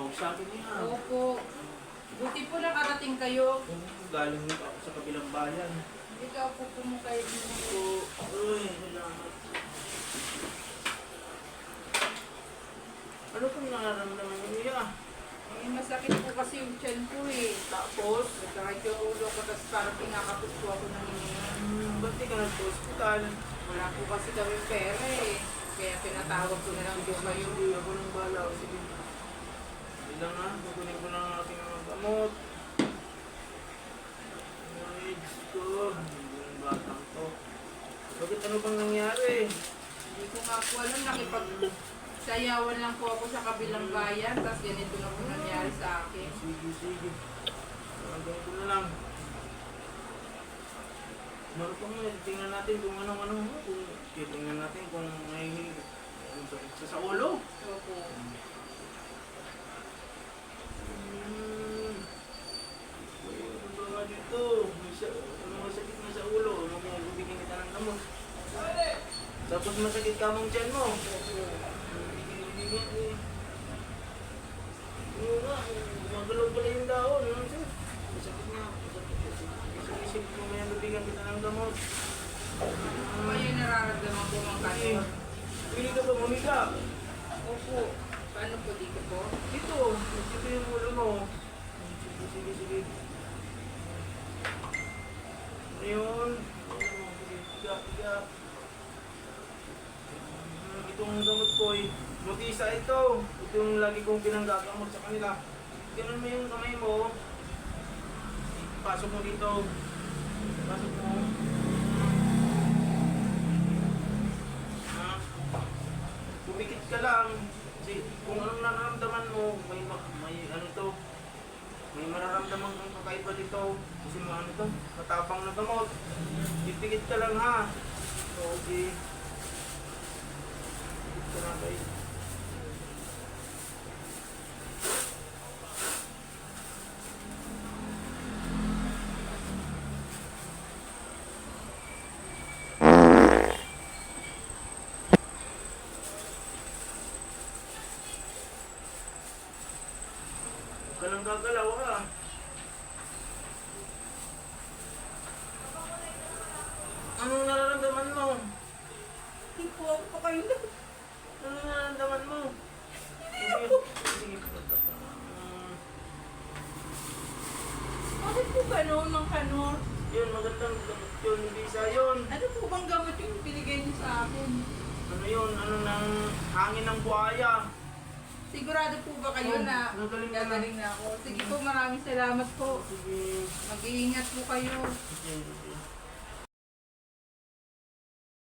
tumawag sa akin niya. Opo. Buti po nakarating kayo. Galing na ako sa kabilang bayan. Ikaw po mo kayo dito. So, uy, salamat. Ano pong nararamdaman niyo niya? Eh, masakit po kasi yung tiyan ko eh. Tapos, Nagkakit yung ulo ko, tapos parang pinakapos po ako ng hinihinga. ba't di ka nag-hospital? Wala po kasi kami pera eh. Kaya pinatawag ko na lang po kayo. Hindi ako nang bala. Sige. Hindi lang ha. Kukunin ko lang ang aking mga gamot. Ay, Diyos ko. Yung batang to. Bakit ano bang nangyari? Hindi ko nga po alam, nakipagsayawan lang po ako sa kabilang bayan, tapos ganito na po nangyari sa akin. Sige, sige. Hanggang ko na lang. Meron pa nga, tingnan natin kung anong-ano. Tingnan natin kung may sakit sa ulo. Opo. Ano ba nga dito? Ano masakit na sa ulo? Ano mo, bibigyan kita ng gamot. Tapos masakit ka mong tiyan mo. Bibigyan eh. Ano nga, magalaw pala yung dahon. Ano siya? Masakit nga. Isip mo ngayon, bibigyan kita ng gamot. Ano ba yung nararamdaman ko mga kanor? Pili ka ba humiga? Opo. Paano po dito po? Dito, dito yung ulo mo. Sige, sige, sige. Ayun. Sige, higa, higa. Itong gamot ko eh. Mutisa ito. Ito yung lagi kong pinanggagamot sa kanila. Ganun mo yung kamay mo. Pasok mo dito. Pasok mo. Pumikit ka lang. Kasi kung anong nararamdaman mo, may ano to. May mararamdaman kang kakaiba dito. Kasi mga ano to, matapang na gamot. Pipikit ka lang ha. Okay. Pipikit ka lang guys. Huwag ka lang gagalaw ha. Anong nararamdaman mo? Hindi po ako pa kayo na. Anong nararamdaman mo? Sige, sige. Bakit po gano'n ng kanor? Yun, magandang gamot yun. Bisa yun. Ano po bang gamot yung binigay niyo sa akin? Ano yun? Ano ng hangin ng buhaya? Sigurado po ba kayo Oo, na gagaling ka na. gagaling na ako? Sige po, maraming salamat po. Sige. Mag-iingat po kayo. Sige, sige.